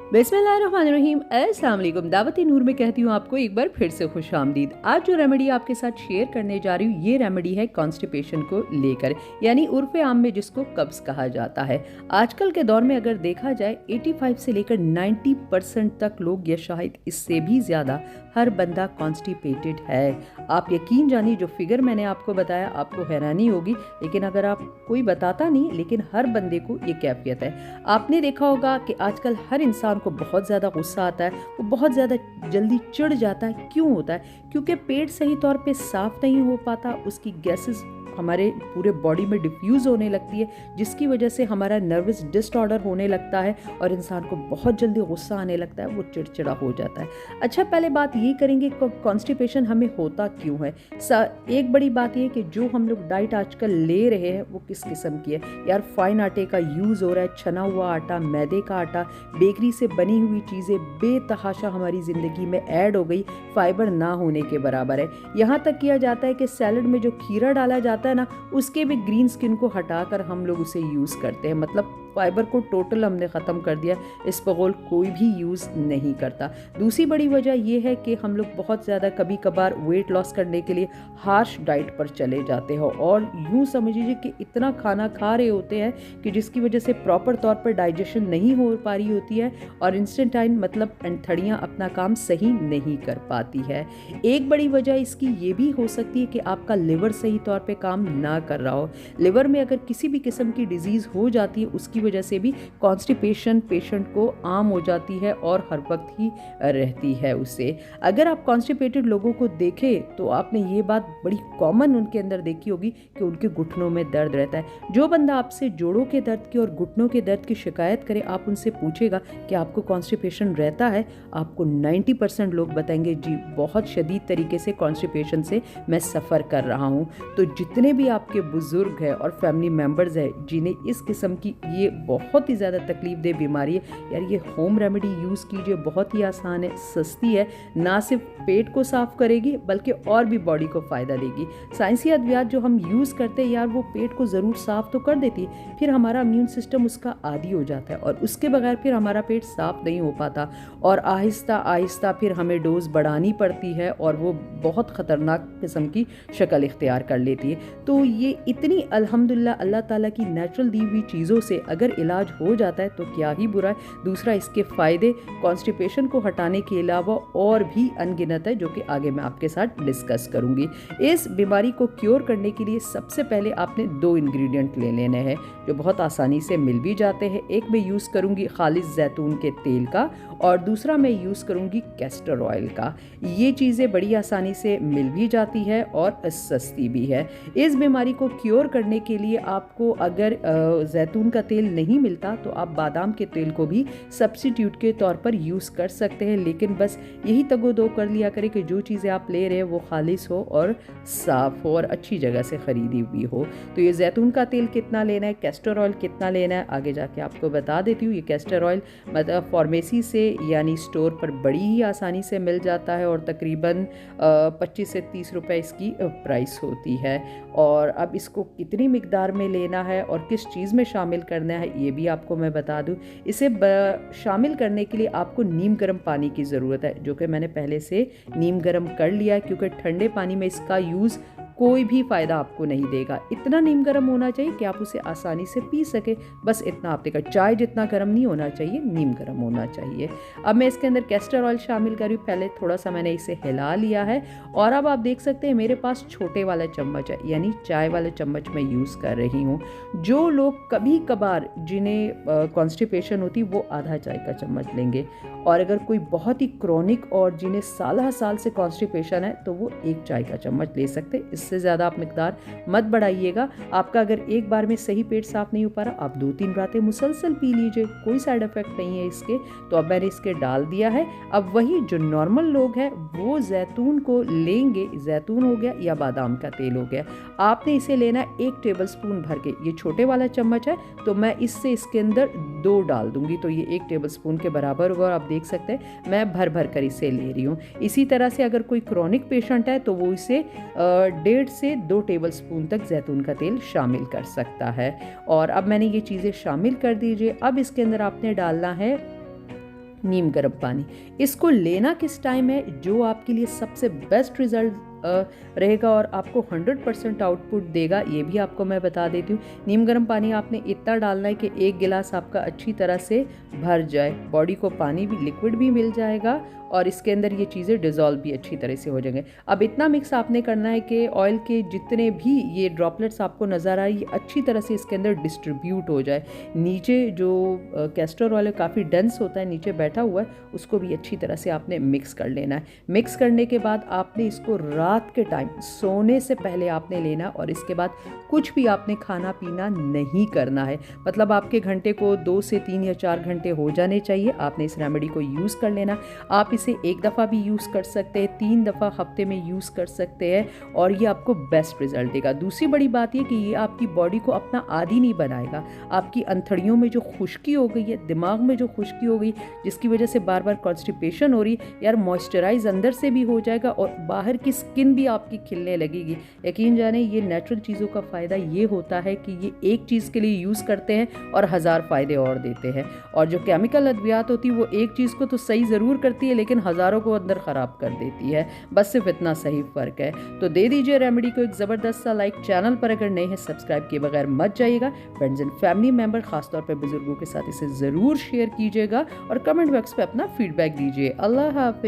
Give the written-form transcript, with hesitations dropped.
बिस्मिल्लाहिर्रहमानिर्रहीम। अस्सलाम वालेकुम। दावत नूर में कहती हूँ आपको एक बार फिर से खुश आमदीद। आज जो रेमेडी आपके साथ शेयर करने जा रही हूँ ये रेमेडी है कॉन्स्टिपेशन को लेकर, यानी उर्फ़े आम में जिसको कब्ज़ कहा जाता है। आजकल के दौर में अगर देखा जाए 85 से लेकर 90% तक लोग या शायद इससे भी ज़्यादा हर बंदा कॉन्स्टिपेटेड है। आप यकीन जानिए जो फिगर मैंने आपको बताया आपको हैरानी होगी, लेकिन अगर आप कोई बताता नहीं, लेकिन हर बंदे को ये कैफियत है। आपने देखा होगा कि आजकल हर इंसान को बहुत ज़्यादा गुस्सा आता है, वो बहुत ज़्यादा जल्दी चिढ़ जाता है। क्यों होता है? क्योंकि पेट सही तौर पे साफ़ नहीं हो पाता, उसकी गैसेस हमारे पूरे बॉडी में डिफ्यूज़ होने लगती है, जिसकी वजह से हमारा नर्वस डिसऑर्डर होने लगता है और इंसान को बहुत जल्दी गुस्सा आने लगता है, वो चिड़चिड़ा हो जाता है। अच्छा, पहले बात ये करेंगे कॉन्स्टिपेशन हमें होता क्यों है। एक बड़ी बात ये कि जो हम लोग डाइट आजकल ले रहे हैं वो किस किस्म की है। यार फाइन आटे का यूज़ हो रहा है, छना हुआ आटा, मैदे का आटा, बेकरी से बनी हुई चीज़ें बेतहाशा हमारी ज़िंदगी में ऐड हो गई, फाइबर ना होने के बराबर है। यहाँ तक किया जाता है कि सैलड में जो खीरा डाला जाता है ना, उसके भी ग्रीन स्किन को हटाकर हम लोग उसे यूज़ करते हैं। मतलब फाइबर को टोटल हमने ख़त्म कर दिया, इस बगौल कोई भी यूज़ नहीं करता। दूसरी बड़ी वजह यह है कि हम लोग बहुत ज़्यादा कभी कभार वेट लॉस करने के लिए हार्श डाइट पर चले जाते हैं और यूँ समझ लीजिए कि इतना खाना खा रहे होते हैं कि जिसकी वजह से प्रॉपर तौर पर डाइजेशन नहीं हो पा रही होती है और इंस्टेंटाइन मतलब एंथड़ियाँ अपना काम सही नहीं कर पाती है। एक बड़ी वजह इसकी ये भी हो सकती है कि आपका लिवर सही तौर पर काम ना कर रहा हो। लिवर में अगर किसी भी किस्म की डिजीज़ हो जाती है, उसकी वजह से भी कॉन्स्टिपेशन पेशेंट को आम हो जाती है और हर वक्त ही रहती है उससे। अगर आप कॉन्स्टिपेटेड लोगों को देखें तो आपने ये बात बड़ी कॉमन उनके अंदर देखी होगी कि उनके घुटनों में दर्द रहता है। जो बंदा आपसे जोड़ों के दर्द की और घुटनों के दर्द की शिकायत करे, आप उनसे पूछेगा कि आपको कॉन्स्टिपेशन रहता है, आपको 90% लोग बताएंगे जी बहुत शदीद तरीके से कॉन्स्टिपेशन से मैं सफ़र कर रहा हूँ। तो जितने भी आपके बुज़ुर्ग हैं और फैमिली मेम्बर्स हैं जिन्हें इस किस्म की ये बहुत ही ज़्यादा तकलीफ दे बीमारी है, यार ये होम रेमेडी यूज़ कीजिए, बहुत ही आसान है, सस्ती है, ना सिर्फ पेट को साफ़ करेगी बल्कि और भी बॉडी को फ़ायदा देगी। साइंसी अद्वियात जो हम यूज़ करते हैं यार वो पेट को ज़रूर साफ़ तो कर देती है, फिर हमारा इम्यून सिस्टम उसका आदी हो जाता है और उसके बगैर फिर हमारा पेट साफ़ नहीं हो पाता और आहिस्ता आहिस्ता फिर हमें डोज बढ़ानी पड़ती है और वो बहुत ख़तरनाक किस्म की शक्ल इख्तियार कर लेती है। तो ये इतनी अल्हम्दुलिल्लाह अल्लाह ताला की नेचुरल दी हुई चीज़ों से अगर इलाज हो जाता है तो क्या ही बुरा है। दूसरा, इसके फ़ायदे कॉन्स्टिपेशन को हटाने के अलावा और भी अनगिनत है, जो कि आगे मैं आपके साथ डिस्कस करूंगी। इस बीमारी को क्योर करने के लिए सबसे पहले आपने 2 इंग्रेडिएंट ले लेने हैं जो बहुत आसानी से मिल भी जाते हैं। एक मैं यूज़ करूंगी खालिस जैतून के तेल का और दूसरा मैं यूज़ करूंगी कैस्टर ऑयल का। ये चीज़ें बड़ी आसानी से मिल भी जाती है और सस्ती भी है। इस बीमारी को क्योर करने के लिए आपको अगर जैतून का तेल नहीं मिलता तो आप बादाम के तेल को भी सब्स्टिट्यूट के तौर पर यूज़ कर सकते हैं, लेकिन बस यही तगो-दो कर लिया करें कि जो चीज़ें आप ले रहे हैं वो खालिस हो और साफ़ हो और अच्छी जगह से ख़रीदी हुई हो। तो ये जैतून का तेल कितना लेना है, कैस्टर ऑयल कितना लेना है, आगे जाके आपको बता देती हूँ। ये कैस्टर ऑयल मतलब फार्मेसी से यानी स्टोर पर बड़ी ही आसानी से मिल जाता है और तकरीबन 25 से 30 रुपए इसकी प्राइस होती है। और अब इसको कितनी मिकदार में लेना है और किस चीज़ में शामिल करना है ये भी आपको मैं बता दूं। इसे शामिल करने के लिए आपको नीम गर्म पानी की ज़रूरत है, जो कि मैंने पहले से नीम गर्म कर लिया है, क्योंकि ठंडे पानी में इसका यूज़ कोई भी फ़ायदा आपको नहीं देगा। इतना नीम गर्म होना चाहिए कि आप उसे आसानी से पी सके, बस इतना आप देखा। चाय जितना गर्म नहीं होना चाहिए, नीम गर्म होना चाहिए। अब मैं इसके अंदर कैस्टर ऑयल शामिल कर रही हूँ। पहले थोड़ा सा मैंने इसे हिला लिया है और अब आप देख सकते हैं मेरे पास छोटे वाला चम्मच है, यानी चाय वाला चम्मच मैं यूज़ कर रही हूँ। जो लोग कभी कभार जिन्हें कॉन्स्टिपेशन होती वो आधा चाय का चम्मच लेंगे और अगर कोई बहुत ही क्रॉनिक और जिन्हें साल से कॉन्स्टिपेशन है तो वो 1 चाय का चम्मच ले सकते। इससे ज़्यादा आप मिकदार मत बढ़ाइएगा। आपका अगर एक बार में सही पेट साफ़ नहीं हो पा रहा, आप 2-3 रातें मुसलसल पी लीजिए, कोई साइड इफ़ेक्ट नहीं है इसके। तो अब मैंने इसके डाल दिया है। अब वही जो नॉर्मल लोग हैं वो जैतून को लेंगे, जैतून हो गया या बादाम का तेल हो गया, आपने इसे लेना 1 टेबलस्पून भर के। ये छोटे वाला चम्मच है तो मैं इससे इसके अंदर 2 डाल दूंगी, तो ये 1 टेबलस्पून के बराबर होगा। आप देख सकते हैं मैं भर भर कर इसे ले रही हूँ। इसी तरह से अगर कोई क्रॉनिक पेशेंट है तो वो इसे 1.5 से 2 टेबलस्पून तक जैतून का तेल शामिल कर सकता है। और अब मैंने ये चीज़ें शामिल कर दीजिए। अब इसके अंदर आपने डालना है नीम गर्म पानी, इसको लेना किस टाइम है जो आपके लिए सबसे बेस्ट रिजल्ट रहेगा और आपको 100% आउटपुट देगा, ये भी आपको मैं बता देती हूँ। नीम गर्म पानी आपने इतना डालना है कि 1 गिलास आपका अच्छी तरह से भर जाए, बॉडी को पानी भी, लिक्विड भी मिल जाएगा और इसके अंदर ये चीज़ें डिज़ोल्व भी अच्छी तरह से हो जाएंगे। अब इतना मिक्स आपने करना है कि ऑयल के जितने भी ये ड्रॉपलेट्स आपको नज़र आए ये अच्छी तरह से इसके अंदर डिस्ट्रीब्यूट हो जाए। नीचे जो कैस्टर ऑयल काफ़ी डेंस होता है नीचे बैठा हुआ है, उसको भी अच्छी तरह से आपने मिक्स कर लेना है। मिक्स करने के बाद आपने इसको रात के टाइम सोने से पहले आपने लेना और इसके बाद कुछ भी आपने खाना पीना नहीं करना है। मतलब आपके घंटे को 2 से 3 या 4 घंटे हो जाने चाहिए, आपने इस रेमेडी को यूज़ कर लेना। आप इसे एक दफ़ा भी यूज़ कर सकते हैं, 3 दफ़ा हफ्ते में यूज़ कर सकते हैं और ये आपको बेस्ट रिजल्ट देगा। दूसरी बड़ी बात ये कि ये आपकी बॉडी को अपना आदी नहीं बनाएगा। आपकी अंथड़ियों में जो खुश्की हो गई है, दिमाग में जो खुश्की हो गई जिसकी वजह से बार बार कॉन्स्टिपेशन हो रही, यार मॉइस्चराइज अंदर से भी हो जाएगा और बाहर की स्किन भी आपकी खिलने लगेगी। यकीन जाने ये नेचुरल चीज़ों का फ़ायदा ये होता है कि ये एक चीज़ के लिए यूज़ करते हैं और 1000 फ़ायदे और देते हैं। और जो केमिकल अद्वियात होती है वो एक चीज़ को तो सही ज़रूर करती है लेकिन हज़ारों को अंदर ख़राब कर देती है। बस सिर्फ इतना सही फ़र्क है। तो दे दीजिए रेमेडी को एक ज़बरदस्त सा लाइक। चैनल पर अगर नए हैं सब्सक्राइब किए बगैर मत जाइएगा। फ्रेंड्स एंड फैमिली मेम्बर ख़ासतौर पर बुजुर्गों के साथ इसे ज़रूर शेयर कीजिएगा और कमेंट बॉक्स पर अपना फीडबैक दीजिए। अल्लाह हाफ़िज़।